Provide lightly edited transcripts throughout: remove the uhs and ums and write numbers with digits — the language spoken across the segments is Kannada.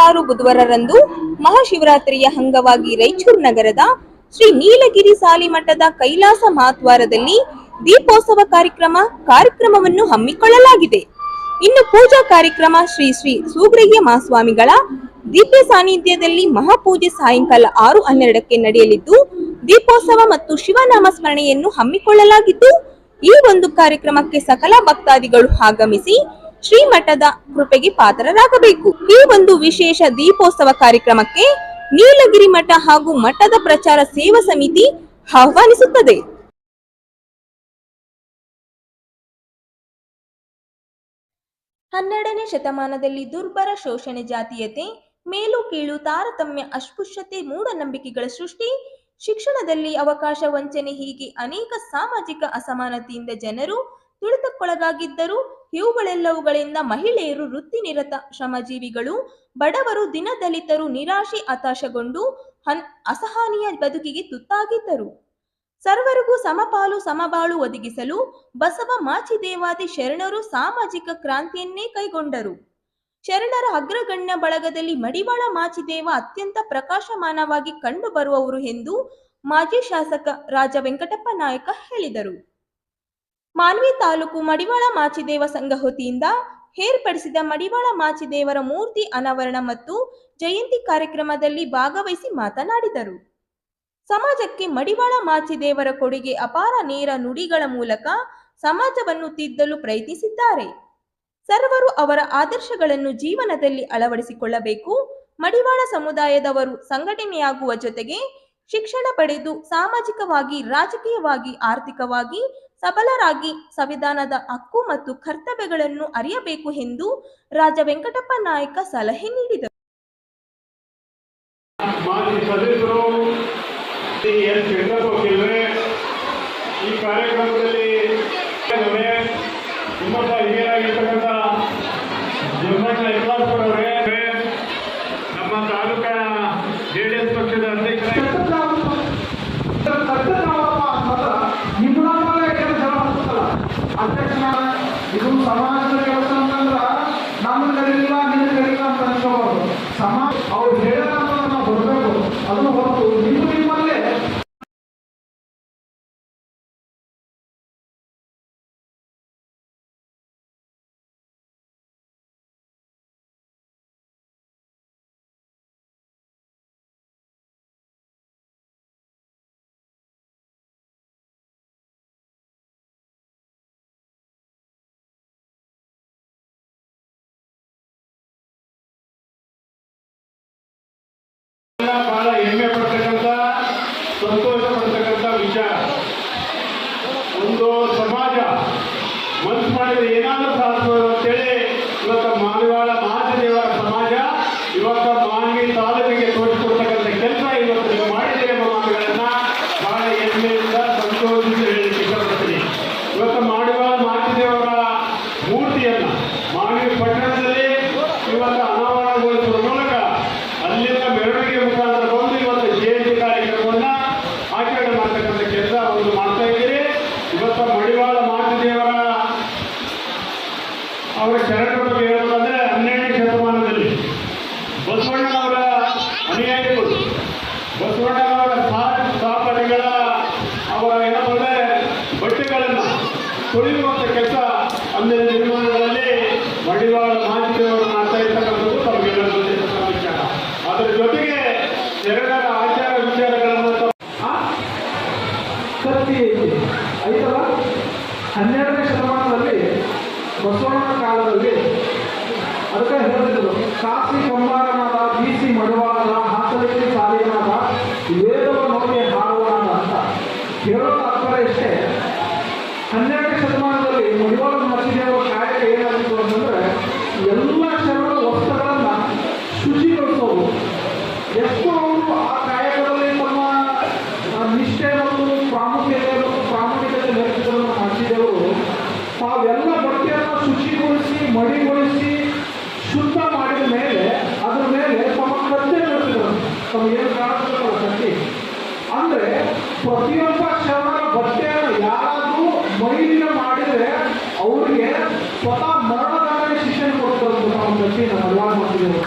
26 ಬುಧವಾರರಂದು ಮಹಾಶಿವರಾತ್ರಿಯ ಅಂಗವಾಗಿ ರಾಯಚೂರು ನಗರದ ಶ್ರೀ ನೀಲಗಿರಿ ಸಾಲಿಮಠದ ಕೈಲಾಸ ಮಹಾದ್ವಾರದಲ್ಲಿ ದೀಪೋತ್ಸವ ಕಾರ್ಯಕ್ರಮವನ್ನು ಹಮ್ಮಿಕೊಳ್ಳಲಾಗಿದೆ. ಇನ್ನು ಪೂಜಾ ಕಾರ್ಯಕ್ರಮ ಶ್ರೀ ಸೂಗ್ರಯ್ಯ ಮಹಾಸ್ವಾಮಿಗಳ ದಿವ್ಯ ಸಾನ್ನಿಧ್ಯದಲ್ಲಿ ಮಹಾಪೂಜೆ ಸಾಯಂಕಾಲ 6:12ಕ್ಕೆ ನಡೆಯಲಿದ್ದು, ದೀಪೋತ್ಸವ ಮತ್ತು ಶಿವನಾಮ ಸ್ಮರಣೆಯನ್ನು ಹಮ್ಮಿಕೊಳ್ಳಲಾಗಿದ್ದು, ಈ ಒಂದು ಕಾರ್ಯಕ್ರಮಕ್ಕೆ ಸಕಲ ಭಕ್ತಾದಿಗಳು ಆಗಮಿಸಿ ಶ್ರೀಮಠದ ಕೃಪೆಗೆ ಪಾತ್ರರಾಗಬೇಕು. ಈ ಒಂದು ವಿಶೇಷ ದೀಪೋತ್ಸವ ಕಾರ್ಯಕ್ರಮಕ್ಕೆ ನೀಲಗಿರಿ ಮಠ ಹಾಗೂ ಮಠದ ಪ್ರಚಾರ ಸೇವಾ ಸಮಿತಿ ಆಹ್ವಾನಿಸುತ್ತದೆ. 12ನೇ ಶತಮಾನದಲ್ಲಿ ದುರ್ಬಲ, ಶೋಷಣೆ, ಜಾತೀಯತೆ, ಮೇಲು ಕೀಳು, ತಾರತಮ್ಯ, ಅಸ್ಪೃಶ್ಯತೆ, ಮೂಢನಂಬಿಕೆಗಳ ಸೃಷ್ಟಿ, ಶಿಕ್ಷಣದಲ್ಲಿ ಅವಕಾಶ ವಂಚನೆ ಹೀಗೆ ಅನೇಕ ಸಾಮಾಜಿಕ ಅಸಮಾನತೆಯಿಂದ ಜನರು ತುಳಿತಕ್ಕೊಳಗಾಗಿದ್ದರು. ಇವುಗಳೆಲ್ಲವುಗಳಿಂದ ಮಹಿಳೆಯರು, ವೃತ್ತಿನಿರತ ಶ್ರಮಜೀವಿಗಳು, ಬಡವರು, ದಲಿತರು ನಿರಾಶೆ, ಹತಾಶಗೊಂಡು ಅಸಹನೀಯ ಬದುಕಿಗೆ ತುತ್ತಾಗಿದ್ದರು. ಸರ್ವರಿಗೂ ಸಮಪಾಲು ಸಮಬಾಳು ಒದಗಿಸಲು ಬಸವ ಮಾಚಿದೇವಾದಿ ಶರಣರು ಸಾಮಾಜಿಕ ಕ್ರಾಂತಿಯನ್ನೇ ಕೈಗೊಂಡರು. ಶರಣರ ಅಗ್ರಗಣ್ಯ ಬಳಗದಲ್ಲಿ ಮಡಿವಾಳ ಮಾಚಿದೇವ ಅತ್ಯಂತ ಪ್ರಕಾಶಮಾನವಾಗಿ ಕಂಡು ಬರುವವರು ಎಂದು ಮಾಜಿ ಶಾಸಕ ರಾಜ ವೆಂಕಟಪ್ಪ ನಾಯಕ ಹೇಳಿದರು. ಮಾನ್ವಿ ತಾಲೂಕು ಮಡಿವಾಳ ಮಾಚಿದೇವ ಸಂಘ ವತಿಯಿಂದ ಏರ್ಪಡಿಸಿದ ಮಡಿವಾಳ ಮಾಚಿದೇವರ ಮೂರ್ತಿ ಅನಾವರಣ ಮತ್ತು ಜಯಂತಿ ಕಾರ್ಯಕ್ರಮದಲ್ಲಿ ಭಾಗವಹಿಸಿ ಮಾತನಾಡಿದರು. ಸಮಾಜಕ್ಕೆ ಮಡಿವಾಳ ಮಾಚಿದೇವರ ಕೊಡುಗೆ ಅಪಾರ. ನೇರ ನುಡಿಗಳ ಮೂಲಕ ಸಮಾಜವನ್ನು ತಿದ್ದಲು ಪ್ರಯತ್ನಿಸಿದ್ದಾರೆ. ಸರ್ವರು ಅವರ ಆದರ್ಶಗಳನ್ನು ಜೀವನದಲ್ಲಿ ಅಳವಡಿಸಿಕೊಳ್ಳಬೇಕು. ಮಡಿವಾಳ ಸಮುದಾಯದವರು ಸಂಘಟನೆಯಾಗುವ ಜೊತೆಗೆ ಶಿಕ್ಷಣ ಪಡೆದು ಸಾಮಾಜಿಕವಾಗಿ, ರಾಜಕೀಯವಾಗಿ, ಆರ್ಥಿಕವಾಗಿ ಸಬಲರಾಗಿ ಸಂವಿಧಾನದ ಹಕ್ಕು ಮತ್ತು ಕರ್ತವ್ಯಗಳನ್ನು ಅರಿಯಬೇಕು ಎಂದು ರಾಜ ವೆಂಕಟಪ್ಪ ನಾಯಕ ಸಲಹೆ ನೀಡಿದರು. ಈ ಕಾರ್ಯಕ್ರಮದಲ್ಲಿ ನಿಮ್ಮತ್ತ ಹಿರಿಯರಾಗಿರ್ತಕ್ಕಂಥ ಜಗಮಠ ಇಕ್ಲಾಸ್ಪುರ ಅವರೇ, ನಮ್ಮ ತಾಲೂಕಾ ಜೆಡಿಎಸ್ ಪಕ್ಷದ ಅಧ್ಯಕ್ಷ ಇದು ಸಮಾಜದ ಕೆಲಸ ಅಂತಂದ್ರ ನಮ್ಮ ಕರೀಲಿಲ್ಲ, ನಿನ್ನ ಕರೀಲಿಲ್ಲ ಅಂತ ಅನ್ಕೋಬಾರ್ದು. ಸಮಾಜ ಅವ್ರು ಹೇಳೋಣ ನಾವು ಬರಬೇಕು. ಅದನ್ನು ಹೊರತು ನಿಮ್ಮಲ್ಲೇ ಬಹಳ ಹೆಮ್ಮೆ ಪಡ್ತಕ್ಕಂಥ, ಸಂತೋಷ ಪಡ್ತಕ್ಕಂಥ ವಿಚಾರ. ಒಂದು ಸಮಾಜ ಮನಸ್ಸು ಮಾಡಿದ್ರೆ ಏನಾದರೂ ಸಾಧಿಸಬಹುದು ಅಂತೇಳಿ ಇವತ್ತು ಮಡಿವಾಳ ಮಾಚಿದೇವರ ಸಮಾಜ ಇವತ್ತು ಮಾನ್ವಿ ತಾಲೂಕಿಗೆ ತೋರಿಸಿಕೊಡ್ತಕ್ಕಂಥ ಕೆಲಸ ಇವತ್ತು ನೀವು ಮಾಡಿದ್ದೀರಿ ಎಂಬ ಮಾತುಗಳನ್ನ ಬಹಳ ಹೆಮ್ಮೆಯಿಂದ ಸಂತೋಷಿಸಿ ಹೇಳಲಿಕ್ಕೆ ಇಷ್ಟಪಡ್ತೀನಿ. ಇವತ್ತು ಮಡಿವಾಳ ಮಾಚಿದೇವರ ಮೂರ್ತಿಯನ್ನ ಮಾನ್ವಿ ಪಟ್ಟಣದಲ್ಲಿ ಇವತ್ತು ಅನಾವರಣಗೊಳಿಸುವ ಮೂಲಕ ಅಲ್ಲಿಂದ ಮೆರವಣಿಗೆ ಮುಖಾಂತರ ಬಂದು ಇವತ್ತು ಜಯಂತಿ ಕಾರ್ಯಕ್ರಮವನ್ನ ಆಚರಣೆ ಮಾಡ್ತಕ್ಕಂಥ ಕೆಲಸ ಒಂದು ಮಾಡ್ತಾ ಇದ್ದೀರಿ. ಇವತ್ತು ಮಡಿವಾಳ ಮಾಚಿದೇವರ ಅವರ ಚರಣಗಳ ಬಗ್ಗೆ ಹೇಳೋದಂದ್ರೆ 12ನೇ ಶತಮಾನದಲ್ಲಿ ಬಸವಣ್ಣನವರ ಅನುಯಾಯಿಗಳು, ಬಸವಣ್ಣನವರ ಸ್ಥಾಪನೆಗಳ ಅವರ ಏನಂದ್ರೆ ಬಟ್ಟೆಗಳನ್ನು ತೊಳೆಯುವಂಥ ಕೆಲಸ ಅಂದಿನ ನಿರ್ಮಾಣಗಳಲ್ಲಿ ಮಡಿವಾಳ ಮಾಚಿದೇವರು ಮಾಡ್ತಾ ಇರ್ತಕ್ಕಂಥದ್ದು ತಮಗೆಲ್ಲರೂ ಗೊತ್ತಿರ್ತಕ್ಕಂಥ ವಿಚಾರ. ಅದರ ಜೊತೆಗೆ ಶರಣರ ಆಚಾರ ವಿಚಾರಗಳನ್ನು ಕತ್ತಿ ಐತಲ್ಲ. 12ನೇ ಶತಮಾನದಲ್ಲಿ ಬಸವಣ್ಣನ ಕಾಲದಲ್ಲಿ ಅದಕ್ಕೆ ಹೇಳಿದ್ರು, ಕಾಸಿ ಕಂಬಾರನಾದ, ಬೀಸಿ ಮಡಿವಾಳನ, ಹಾಸಲಿಗೆ ಸಾಲಿಯನಾದ, ವೇದವ ನೋಡಿ ಹಾಡುವನಾದ ಅಂತ ಹೇಳೋ ತಾತ್ಪರ್ಯ ಇಷ್ಟೇ. 12ನೇ ಶತಮಾನದಲ್ಲಿ ಮಡಿವಾಳ ಮಾಚಿದೇವರ ಕಾರ್ಯ ಏನಾಗಿತ್ತು ಅಂತಂದ್ರೆ ಎಲ್ಲ ಶರಣರ ವಸ್ತ್ರಗಳನ್ನ ಶುಚಿಗೊಳಿಸೋದು. ಎಷ್ಟು ಅವರು ಆ ಕಾಯಕದಲ್ಲಿ ತಮ್ಮ ನಿಷ್ಠೆ ಮತ್ತು ಪ್ರಾಮುಖ್ಯತೆ ಹೆಚ್ಚಿದ್ರು ಮಾಚಿದೇವರು ತಾವೆಲ್ಲ ಬಟ್ಟೆಯನ್ನು ಶುಚಿಗೊಳಿಸಿ, ಮಡಿಗೊಳಿಸಿ, ಶುದ್ಧ ಮಾಡಿದ ಮೇಲೆ ಅದ್ರ ಮೇಲೆ ತಮ್ಮ ಕತ್ತೆ ನಡೆಸಿದ್ರು. ತಮಗೇನು ಕಾಣಿಸ್ತಲ್ಲ ಕತ್ತಿ ಅಂದ್ರೆ ಪ್ರತಿಯೊಬ್ಬ ಶರಣರ ಬಟ್ಟೆಯನ್ನು ಯಾರಾದ್ರೂ ಮೈಲಿನ ಮಾಡಿದ್ರೆ ಅವ್ರಿಗೆ ಸ್ವತಃ ಮರಣದಂಡನೆ ಶಿಕ್ಷೆ ಕೊಡ್ತಾರೆ. ನಮ್ಮ ಕತ್ತಿ ಮಡಿವಾಳ ಮಾಚಿದೇವರು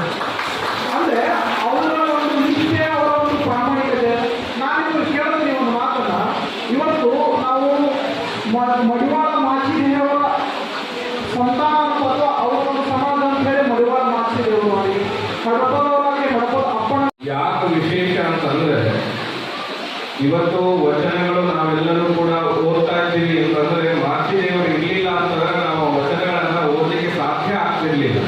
ಹಡಪದವಾಗಿ ಹಡಪದ ಅಪ್ಪಣ ಯಾಕೆ ವಿಶೇಷ ಅಂತಂದ್ರೆ ಇವತ್ತು ವಚನಗಳು ನಾವೆಲ್ಲರೂ ಕೂಡ ಓದ್ತಾ ಇದ್ದೀವಿ ಅಂತಂದ್ರೆ ಮಾಚಿದೇವರು ಇರ್ಲಿಲ್ಲ ಅಂತಂದ್ರೆ ನಾವು ವಚನಗಳನ್ನ ಓದಲಿಕ್ಕೆ ಸಾಧ್ಯ ಆಗ್ತಿರ್ಲಿಲ್ಲ.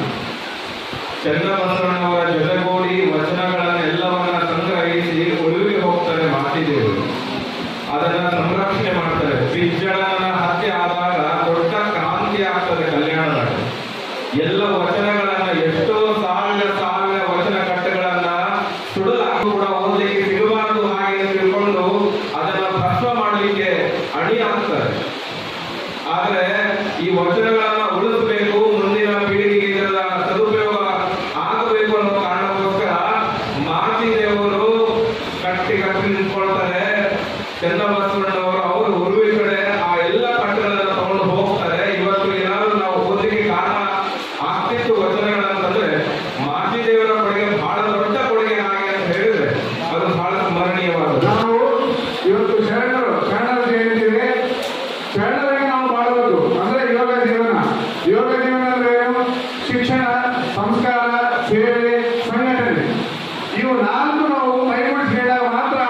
ಚನ್ನಬಸವಣ್ಣವರ ಜೊತೆಗೂಡಿ ವಚನಗಳನ್ನೆಲ್ಲವನ್ನ ಸಂಗ್ರಹಿಸಿ ಒಳಗೆ ಹೋಗ್ತಾರೆ ಮಾಚಿದೇವರು. ಅದನ್ನ ಸಂರಕ್ಷಣೆ ಮಾಡ್ತಾರೆ. ಬಿಜ್ಜಳನ ಹತ್ಯೆ ಆದಾಗ ದೊಡ್ಡ ಕ್ರಾಂತಿ ಆಗ್ತದೆ ಕಲ್ಯಾಣದಾಗ. ಎಲ್ಲ ವಚನಗಳನ್ನ ಎಷ್ಟೋ ಸಾವಿರ ವಚನ ಕಟ್ಟೆಗಳನ್ನ ಸುಡಲಾಗೂ ಕೂಡ ಓದಲಿಕ್ಕೆ ಸಿಗಬಾರದು ಹಾಗೆ ತಿಳ್ಕೊಂಡು ಅದನ್ನ ಭಸ್ಮ ಮಾಡಲಿಕ್ಕೆ ಅಣಿ ಆಗ್ತಾರೆ. ಆದ್ರೆ ಈ ವಚನಗಳನ್ನ ಉಳಿಸಬೇಕು, ಮುಂದಿನ ಪೀಳಿಗೆಗೆ ಇದರ ಸದುಪಯೋಗ ಆಗಬೇಕು ಅನ್ನೋ ಕಾರಣಕ್ಕೋಸ್ಕರ ಮಾಚಿದೇವರು ಕಟ್ಟಿ ನಿಂತ್ಕೊಳ್ತಾರೆ. ಚನ್ನಬಸವಣ್ಣವರು ಅವರು ಉರುವಿ ಕಡೆ ಆ ಎಲ್ಲ ಕಟ್ಟೆಗಳನ್ನ ತಗೊಂಡು ಹೋಗ್ತಾರೆ. ಇವತ್ತು ಏನಾದ್ರು ನಾವು ಓದಲಿಕ್ಕೆ ಕಾರಣ ಆಗ್ತಿತ್ತು ವಚನಗಳಂತಂದ್ರೆ ಮಾಚಿದೇವರ ಕೊಡುಗೆ ಬಹಳ ದೊಡ್ಡ ಕೊಡುಗೆ ಹಾಗೆ ಅಂತ ಹೇಳಿದ್ರೆ ಅದು ಬಹಳ ಸ್ಮರಣೀಯವಾದದ್ದು. ನಾವು ಇವತ್ತು ಶರಣರು ಜಯಂತಿದೆ. ಶರಣರಿಗೆ ನಾವು ಮಾಡಬೇಕು ಅಂದ್ರೆ ಯೋಗ ಜೀವನ. ಯೋಗ ಜೀವನ ಅಂದ್ರೆ ಏನು? ಶಿಕ್ಷಣ, ಸಂಸ್ಕಾರ, ಸೇವೆ, ಸಂಘಟನೆ. ಇವು ನಾಲ್ಕು ನಾವು ಕೈಗೂಡಿಸಿದಾಗ ಮಾತ್ರ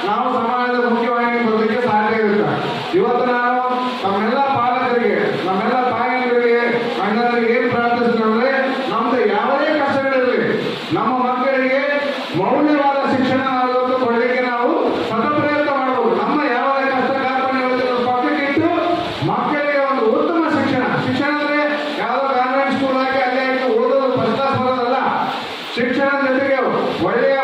ನಾವು ಸಮಾಜದ ಮುಖ್ಯವಾಗಿ ಬರಲಿಕ್ಕೆ ಸಾಧ್ಯ ಇರುತ್ತೆ. ಇವತ್ತು ನಾನು ನಮ್ಮೆಲ್ಲ ಪಾಲಕರಿಗೆ, ನಮ್ಮೆಲ್ಲ ತಾಯಂದಿರಿಗೆ, ಅಣ್ಣರಿಗೆ ಏನ್ ಪ್ರಾರ್ಥಿಸ್ತೇವೆ, ನಮ್ದು ಯಾವುದೇ ಕಷ್ಟಗಳಿರಲಿ ನಮ್ಮ ಮಕ್ಕಳಿಗೆ ಮೌಲ್ಯವಾದ ಶಿಕ್ಷಣ ಇವತ್ತು ಕೊಡಲಿಕ್ಕೆ ನಾವು ಸತ ಪ್ರಯತ್ನ ಮಾಡಬಹುದು. ನಮ್ಮ ಯಾವುದೇ ಕಷ್ಟ ಕಾರ್ಪಣ್ಯ ಪಕ್ಕಕ್ಕಿಟ್ಟು ಮಕ್ಕಳಿಗೆ ಒಂದು ಉತ್ತಮ ಶಿಕ್ಷಣ. ಶಿಕ್ಷಣ ಅಂದ್ರೆ ಯಾವುದೋ ಕಾನ್ವೆಂಟ್ ಸ್ಕೂಲ್ ಹಾಕಿ ಅಲ್ಲೇ ಓದೋದು ಫಸ್ಟ್ ಕ್ಲಾಸ್ ಬರೋದಲ್ಲ. ಶಿಕ್ಷಣದ ಜೊತೆಗೆ ಒಳ್ಳೆಯ